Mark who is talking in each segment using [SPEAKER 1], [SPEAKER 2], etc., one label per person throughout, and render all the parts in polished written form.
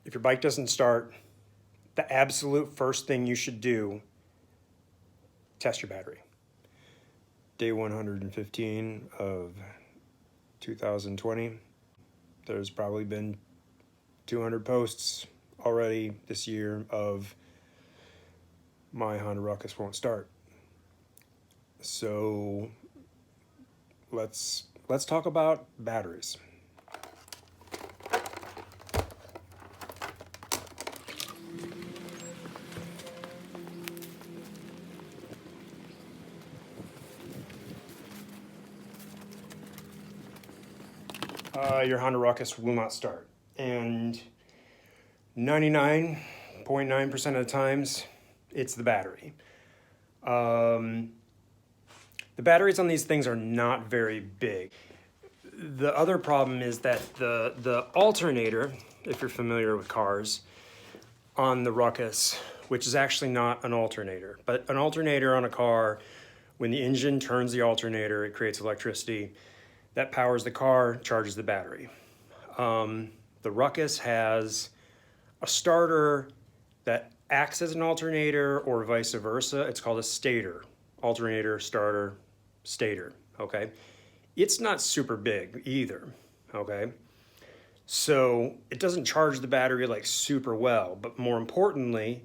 [SPEAKER 1] If your bike doesn't start, the absolute first thing you should do, test your battery. Day 115 of 2020. There's probably been 200 posts already this year of my Honda Ruckus won't start. So let's talk about batteries. Your Honda Ruckus will not start, and 99.9% of the times it's the battery. The batteries on these things are not very big. The other problem is that the alternator, if you're familiar with cars, on the Ruckus, which is actually not an alternator, but an alternator on a car, when the engine turns the alternator, it creates electricity that powers the car, charges the battery. The Ruckus has a starter that acts as an alternator or vice versa. It's called a stator. Alternator, starter, stator, okay? It's not super big either, okay? So it doesn't charge the battery like super well, but more importantly,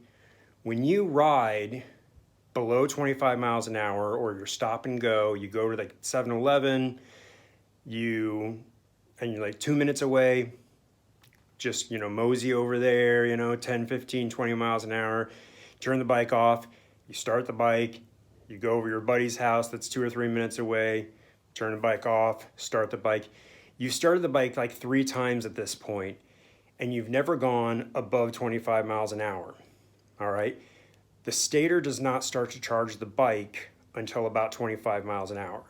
[SPEAKER 1] when you ride below 25 miles an hour or you're stop and go, you go to like 7-Eleven, you're like 2 minutes away, just, mosey over there, 10, 15, 20 miles an hour, turn the bike off, you start the bike, you go over your buddy's house that's 2 or 3 minutes away, turn the bike off, start the bike. You started the bike like 3 times at this point, and you've never gone above 25 miles an hour, all right? The stator does not start to charge the bike until about 25 miles an hour.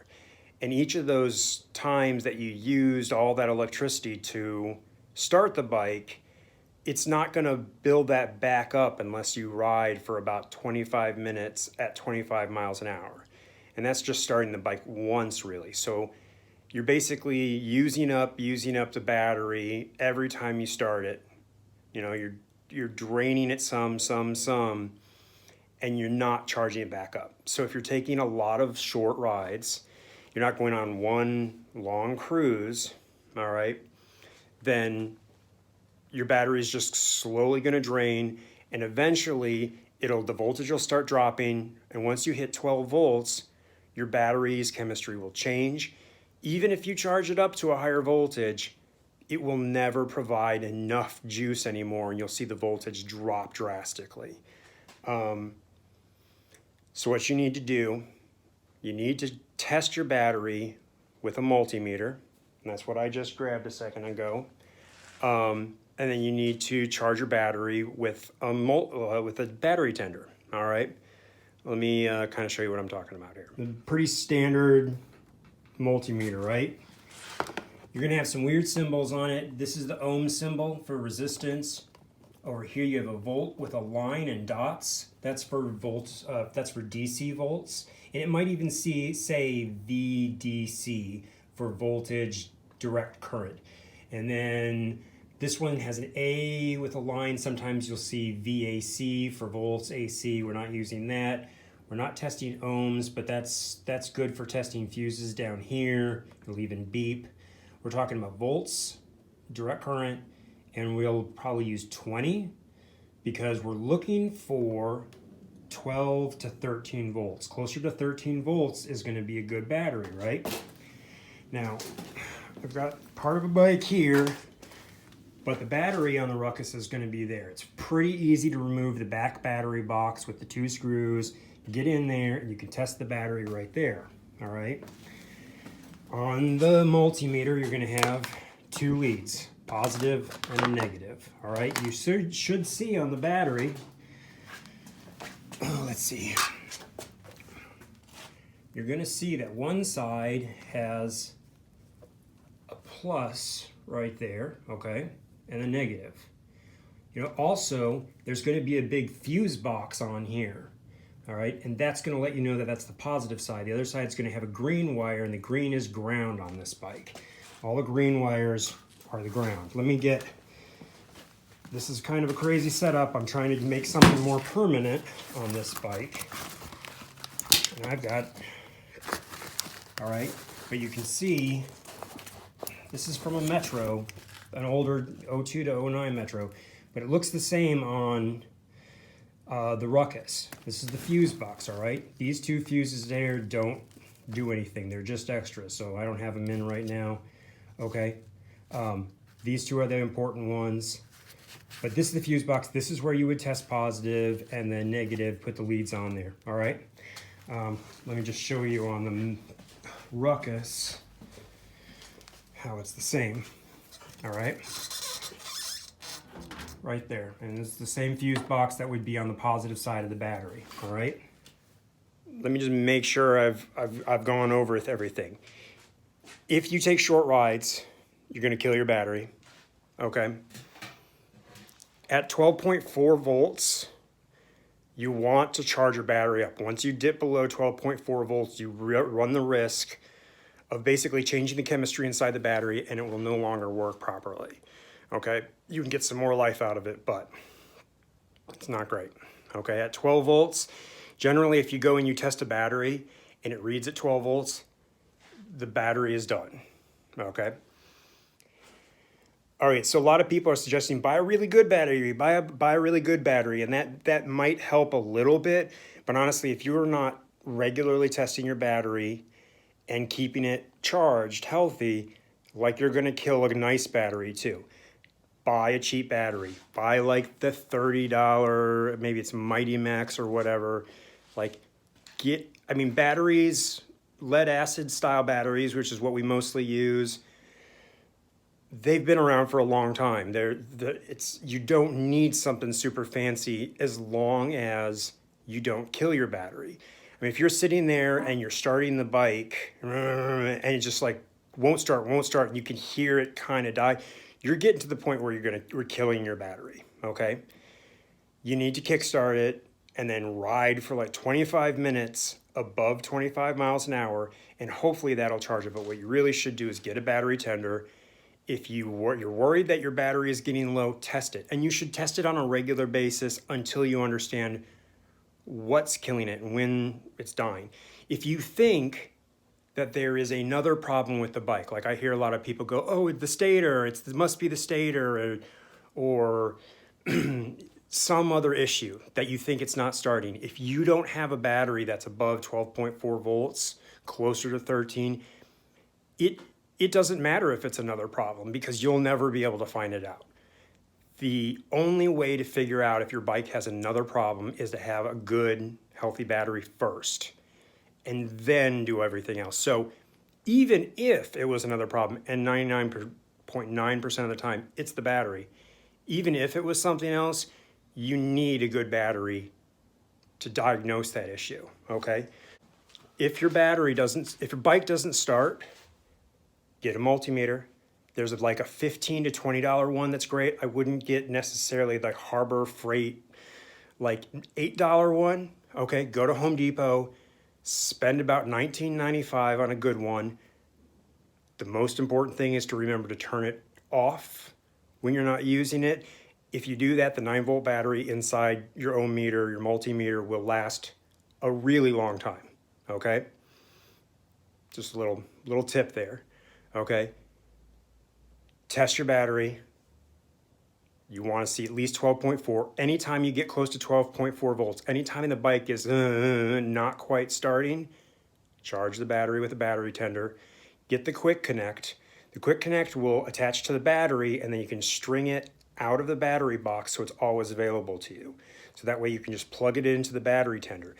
[SPEAKER 1] And each of those times that you used all that electricity to start the bike, it's not going to build that back up unless you ride for about 25 minutes at 25 miles an hour. And that's just starting the bike once, really. So you're basically using up the battery every time you start it. You're draining it some, and you're not charging it back up. So if you're taking a lot of short rides, you're not going on one long cruise, all right, then your battery is just slowly going to drain, and eventually the voltage will start dropping, and once you hit 12 volts, your battery's chemistry will change. Even if you charge it up to a higher voltage, it will never provide enough juice anymore, and you'll see the voltage drop drastically. So what you need to do, you need to test your battery with a multimeter, and that's what I just grabbed a second ago. And then you need to charge your battery with a battery tender, all right? Let me kind of show you what I'm talking about here. Pretty standard multimeter, right? You're gonna have some weird symbols on it. This is the ohm symbol for resistance. Over here you have a volt with a line and dots. That's for volts. That's for DC volts. And it might even say VDC for voltage direct current. And then this one has an A with a line. Sometimes you'll see VAC for volts, AC. We're not using that. We're not testing ohms, but that's good for testing fuses down here. It'll even beep. We're talking about volts, direct current, and we'll probably use 20 because we're looking for 12 to 13 volts. Closer to 13 volts is going to be a good battery, right? Now, I've got part of a bike here, but the battery on the Ruckus is going to be there. It's pretty easy to remove the back battery box with the 2 screws. Get in there and you can test the battery right there, all right? On the multimeter, you're going to have 2 leads, positive and a negative, all right? You should see on the battery, let's see. You're going to see that one side has a plus right there, okay, and a negative. Also, there's going to be a big fuse box on here, all right, and that's going to let you know that that's the positive side. The other side is going to have a green wire, and the green is ground on this bike. All the green wires are the ground. Let me get This is kind of a crazy setup. I'm trying to make something more permanent on this bike. And I've got, all right, but you can see, this is from a Metro, an older 02 to 09 Metro, but it looks the same on the Ruckus. This is the fuse box, all right? These two fuses there don't do anything. They're just extras, so I don't have them in right now, okay? These two are the important ones. But this is the fuse box. This is where you would test positive and then negative, put the leads on there, all right? Let me just show you on the Ruckus how it's the same, all right? Right there, and it's the same fuse box that would be on the positive side of the battery, all right? Let me just make sure I've gone over with everything. If you take short rides, you're gonna kill your battery, okay? At 12.4 volts, you want to charge your battery up. Once you dip below 12.4 volts, you run the risk of basically changing the chemistry inside the battery and it will no longer work properly, okay? You can get some more life out of it, but it's not great, okay? At 12 volts, generally if you go and you test a battery and it reads at 12 volts, the battery is done, okay? All right, so a lot of people are suggesting buy a really good battery, buy a really good battery, and that might help a little bit, but honestly, if you are not regularly testing your battery and keeping it charged, healthy, like you're gonna kill a nice battery too. Buy a cheap battery. Buy like the $30, maybe it's Mighty Max or whatever. Like batteries, lead acid style batteries, which is what we mostly use, they've been around for a long time. You don't need something super fancy as long as you don't kill your battery. I mean, if you're sitting there and you're starting the bike and it just like won't start, and you can hear it kind of die, you're getting to the point where you're killing your battery, okay? You need to kickstart it and then ride for like 25 minutes above 25 miles an hour, and hopefully that'll charge it. But what you really should do is get a battery tender. If you're worried that your battery is getting low, test it. And you should test it on a regular basis until you understand what's killing it and when it's dying. If you think that there is another problem with the bike, like I hear a lot of people go, oh, the stator, it must be the stator, or some other issue that you think it's not starting. If you don't have a battery that's above 12.4 volts, closer to 13, it doesn't matter if it's another problem because you'll never be able to find it out. The only way to figure out if your bike has another problem is to have a good, healthy battery first and then do everything else. So even if it was another problem, and 99.9% of the time it's the battery, even if it was something else, you need a good battery to diagnose that issue, okay? If your bike doesn't start, get a multimeter. There's like a $15 to $20 one that's great. I wouldn't get necessarily the Harbor Freight, like $8 one. Okay, go to Home Depot, spend about $19.95 on a good one. The most important thing is to remember to turn it off when you're not using it. If you do that, the 9-volt battery inside your ohm meter, your multimeter, will last a really long time, okay? Just a little tip there. Okay, test your battery. You want to see at least 12.4. Anytime you get close to 12.4 volts, anytime the bike is not quite starting, charge the battery with a battery tender. Get the quick connect. The quick connect will attach to the battery and then you can string it out of the battery box so it's always available to you. So that way you can just plug it into the battery tender.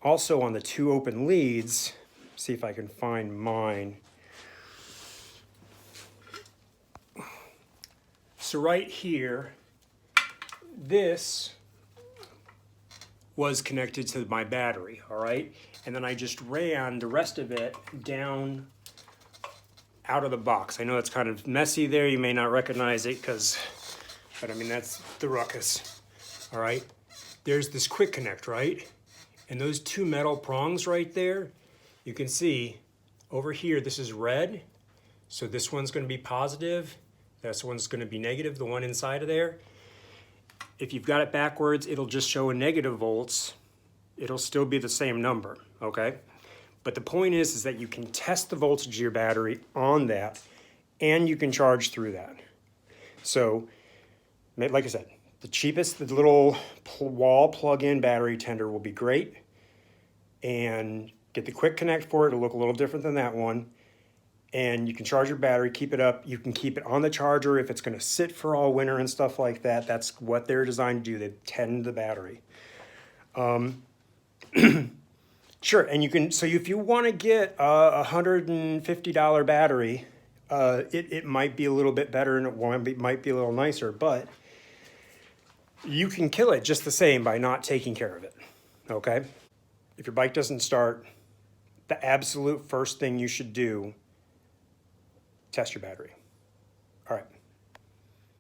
[SPEAKER 1] Also on the two open leads, see if I can find mine. So right here, this was connected to my battery, all right? And then I just ran the rest of it down out of the box. I know it's kind of messy there. You may not recognize it but I mean, that's the Ruckus, all right? There's this quick connect, right? And those two metal prongs right there, you can see over here, this is red. So this one's gonna be positive. This one's gonna be negative, the one inside of there. If you've got it backwards, it'll just show a negative volts. It'll still be the same number, okay? But the point is that you can test the voltage of your battery on that, and you can charge through that. So, like I said, the cheapest, the little wall plug-in battery tender will be great. And get the quick connect for it. It'll look a little different than that one. And you can charge your battery, keep it up. You can keep it on the charger if it's going to sit for all winter and stuff like that. That's what they're designed to do. They tend the battery. Sure, and you can, so if you want to get a $150 battery, it might be a little bit better and it might be a little nicer, but you can kill it just the same by not taking care of it, okay? If your bike doesn't start, the absolute first thing you should do, test your battery.